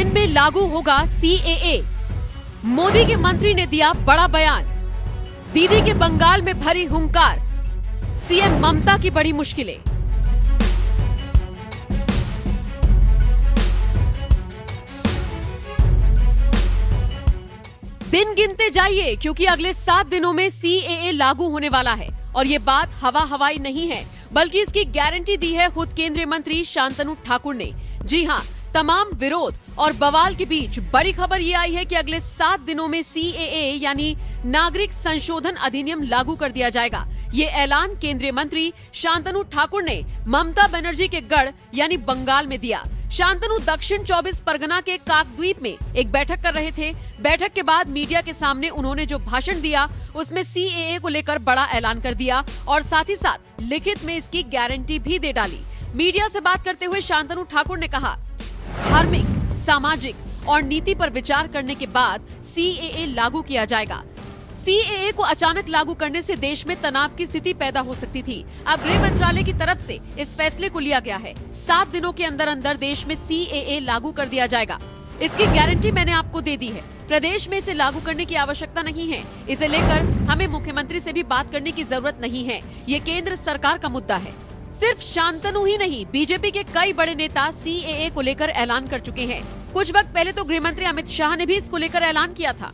दिन में लागू होगा सीएए। मोदी के मंत्री ने दिया बड़ा बयान। दीदी के बंगाल में भरी हुंकार। सीएम ममता की बड़ी मुश्किलें। दिन गिनते जाइए क्योंकि अगले 7 दिनों में सीएए लागू होने वाला है और ये बात हवाई नहीं है बल्कि इसकी गारंटी दी है खुद केंद्रीय मंत्री शांतनु ठाकुर ने। जी हां, तमाम विरोध और बवाल के बीच बड़ी खबर ये आई है कि अगले 7 दिनों में सीएए यानी नागरिक संशोधन अधिनियम लागू कर दिया जाएगा। ये ऐलान केंद्रीय मंत्री शांतनु ठाकुर ने ममता बनर्जी के गढ़ यानी बंगाल में दिया। शांतनु दक्षिण 24 परगना के काकद्वीप में एक बैठक कर रहे थे। बैठक के बाद मीडिया के सामने उन्होंने जो भाषण दिया उसमें सीएए को लेकर बड़ा ऐलान कर दिया और साथ ही साथ लिखित में इसकी गारंटी भी दे डाली। मीडिया से बात करते हुए शांतनु ठाकुर ने कहा, धार्मिक, सामाजिक और नीति पर विचार करने के बाद सीएए लागू किया जाएगा। सीएए को अचानक लागू करने से देश में तनाव की स्थिति पैदा हो सकती थी। अब गृह मंत्रालय की तरफ से इस फैसले को लिया गया है। 7 दिनों के अंदर अंदर देश में सीएए लागू कर दिया जाएगा। इसकी गारंटी मैंने आपको दे दी है। प्रदेश में इसे लागू करने की आवश्यकता नहीं है। इसे लेकर हमें मुख्यमंत्री से भी बात करने की जरूरत नहीं है। ये केंद्र सरकार का मुद्दा है। सिर्फ शांतनु ही नहीं, बीजेपी के कई बड़े नेता सीएए को लेकर ऐलान कर चुके हैं। कुछ वक्त पहले तो गृह मंत्री अमित शाह ने भी इसको लेकर ऐलान किया था।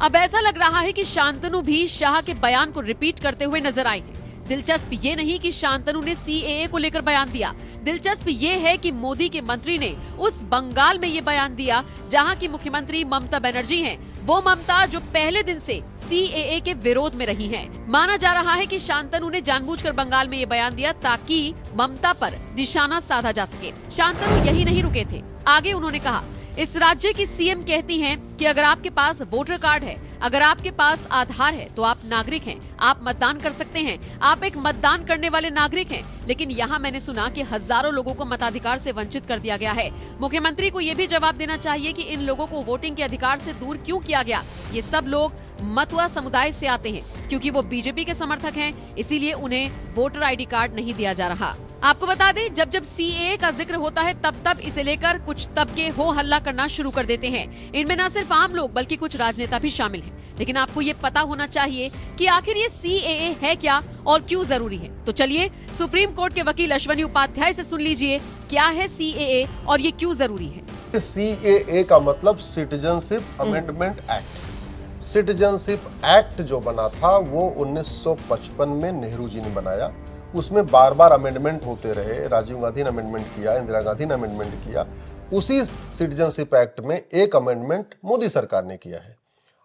अब ऐसा लग रहा है कि शांतनु भी शाह के बयान को रिपीट करते हुए नजर आए हैं। दिलचस्प ये नहीं कि शांतनु ने सीएए को लेकर बयान दिया, दिलचस्प ये है कि मोदी के मंत्री ने उस बंगाल में ये बयान दिया जहां की मुख्यमंत्री ममता बनर्जी हैं। वो ममता जो पहले दिन से सीएए के विरोध में रही हैं। माना जा रहा है कि शांतनु ने जानबूझकर बंगाल में ये बयान दिया ताकि ममता पर निशाना साधा जा सके। शांतनु यही नहीं रुके थे, आगे उन्होंने कहा, इस राज्य की सीएम कहती हैं कि अगर आपके पास वोटर कार्ड है, अगर आपके पास आधार है तो आप नागरिक हैं, आप मतदान कर सकते हैं, आप एक मतदान करने वाले नागरिक हैं। लेकिन यहाँ मैंने सुना कि हजारों लोगों को मताधिकार से वंचित कर दिया गया है। मुख्यमंत्री को ये भी जवाब देना चाहिए कि इन लोगों को वोटिंग के अधिकार से दूर क्यों किया गया। ये सब लोग मतुआ समुदाय से आते हैं क्योंकि वो बीजेपी के समर्थक हैं, इसीलिए उन्हें वोटर आईडी कार्ड नहीं दिया जा रहा। आपको बता दें, जब जब सीएए का जिक्र होता है तब तब इसे लेकर कुछ तबके हो हल्ला करना शुरू कर देते हैं। इनमें न सिर्फ आम लोग बल्कि कुछ राजनेता भी शामिल हैं। लेकिन आपको ये पता होना चाहिए कि आखिर ये सीएए है क्या और क्यों जरूरी है। तो चलिए सुप्रीम कोर्ट के वकील अश्वनी उपाध्याय से सुन लीजिए क्या है सीएए और ये क्यों जरूरी है। सीएए का मतलब citizenship amendment act. Citizenship act जो बना था वो 1955 में नेहरू जी ने बनाया। उसमें बार बार अमेंडमेंट होते रहे। राजीव गांधी ने अमेंडमेंट किया, इंदिरा गांधी ने अमेंडमेंट किया। उसी सिटीजनशिप एक्ट में एक अमेंडमेंट मोदी सरकार ने किया है।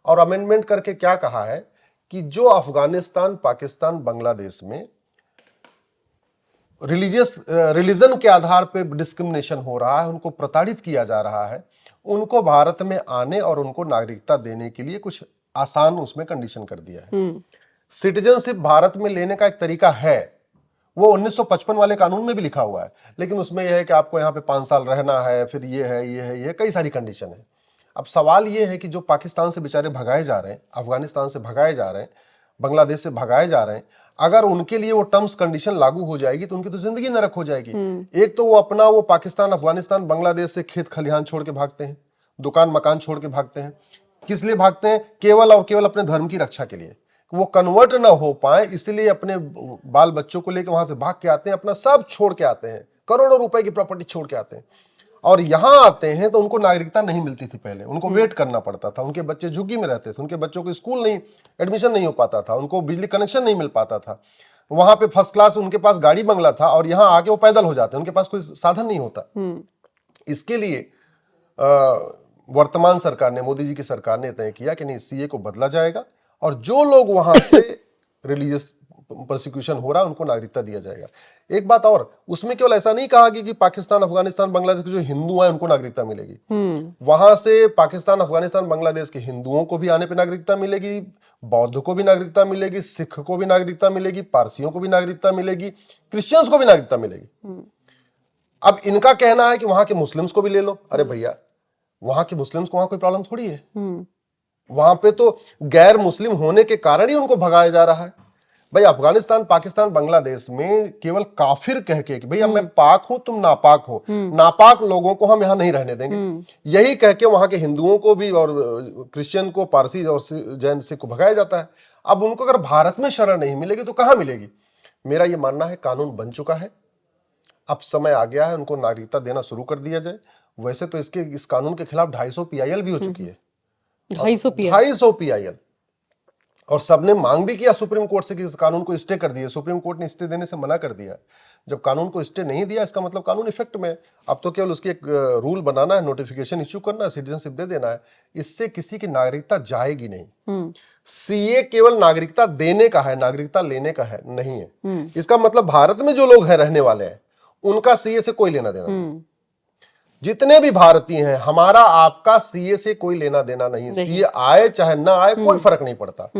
और अमेंडमेंट करके क्या कहा है कि जो अफगानिस्तान, पाकिस्तान, बांग्लादेश में रिलीजन के आधार पर डिस्क्रिमिनेशन हो रहा है, उनको प्रताड़ित किया जा रहा है, उनको भारत में आने और उनको नागरिकता देने के लिए कुछ आसान उसमें कंडीशन कर दिया है। सिटीजनशिप भारत में लेने का एक तरीका है, वो 1955 वाले कानून में भी लिखा हुआ है, लेकिन उसमें यह है कि आपको यहाँ पे 5 साल रहना है, फिर ये है, कई सारी कंडीशन है। अब सवाल ये है कि जो पाकिस्तान से बेचारे भगाए जा रहे हैं, अफगानिस्तान से भगाए जा रहे हैं, बांग्लादेश से भगाए जा रहे हैं, अगर उनके लिए वो टर्म्स कंडीशन लागू हो जाएगी तो उनकी तो जिंदगी नरक हो जाएगी। एक तो वो पाकिस्तान, अफगानिस्तान, बांग्लादेश से खेत खलिहान छोड़ के भागते हैं, दुकान मकान छोड़ के भागते हैं। किस लिए भागते हैं? केवल और केवल अपने धर्म की रक्षा के लिए। वो कन्वर्ट ना हो पाए इसलिए अपने बाल बच्चों को लेकर वहां से भाग के आते हैं, अपना सब छोड़ के आते हैं, करोड़ों रुपए की प्रॉपर्टी छोड़ के आते हैं और यहां आते हैं तो उनको नागरिकता नहीं मिलती थी। पहले उनको वेट करना पड़ता था, उनके बच्चे झुग्गी में रहते थे, उनके बच्चों को स्कूल नहीं एडमिशन नहीं हो पाता था, उनको बिजली कनेक्शन नहीं मिल पाता था। वहां पे फर्स्ट क्लास उनके पास गाड़ी बंगला था और यहाँ आके वो पैदल हो जाते, उनके पास कोई साधन नहीं होता। इसके लिए वर्तमान सरकार ने, मोदी जी की सरकार ने तय किया कि नहीं, सीए को बदला जाएगा और जो लोग वहां पे रिलीजियस प्रोसिक्यूशन हो रहा है उनको नागरिकता दिया जाएगा। एक बात और, उसमें केवल ऐसा नहीं कहा कि पाकिस्तान, अफगानिस्तान, बांग्लादेश के जो हिंदू हैं उनको नागरिकता मिलेगी। वहां से पाकिस्तान, अफगानिस्तान, बांग्लादेश के हिंदुओं को भी आने पे नागरिकता मिलेगी, बौद्ध को भी नागरिकता मिलेगी, सिख को भी नागरिकता मिलेगी, पारसियों को भी नागरिकता मिलेगी, क्रिश्चियंस को भी नागरिकता मिलेगी। अब इनका कहना है कि वहां के मुस्लिम्स को भी ले लो। अरे भैया, वहां के मुस्लिम्स को वहां कोई प्रॉब्लम थोड़ी है। वहां पे तो गैर मुस्लिम होने के कारण ही उनको भगाया जा रहा है। भाई अफगानिस्तान, पाकिस्तान, बांग्लादेश में केवल काफिर कह के कि भैया मैं पाक हूं, तुम नापाक हो, नापाक लोगों को हम यहां नहीं रहने देंगे, यही कह के वहां के हिंदुओं को भी और क्रिश्चियन को, पारसी और जैन सिख को भगाया जाता है। अब उनको अगर भारत में शरण नहीं मिलेगी तो कहां मिलेगी? मेरा यह मानना है कानून बन चुका है, अब समय आ गया है उनको नागरिकता देना शुरू कर दिया जाए। वैसे तो इस कानून के खिलाफ 250 PIL भी हो चुकी है, 250 PIL, और सबने मांग भी किया सुप्रीम कोर्ट से कि इस कानून को स्टे कर दिए। सुप्रीम कोर्ट ने स्टे देने से मना कर दिया। जब कानून को स्टे नहीं दिया, इसका मतलब कानून इफेक्ट में, अब तो केवल उसकी एक रूल बनाना है, नोटिफिकेशन इश्यू करना है, सिटीजनशिप दे देना है। इससे किसी की नागरिकता जाएगी नहीं। सीए केवल नागरिकता देने का है, नागरिकता लेने का है नहीं है। इसका मतलब भारत में जो लोग हैं, रहने वाले हैं, उनका सीए से कोई लेना देना नहीं। जितने भी भारतीय हैं, हमारा आपका सीए से कोई लेना देना नहीं। सीए आए चाहे ना आए, कोई फर्क नहीं पड़ता।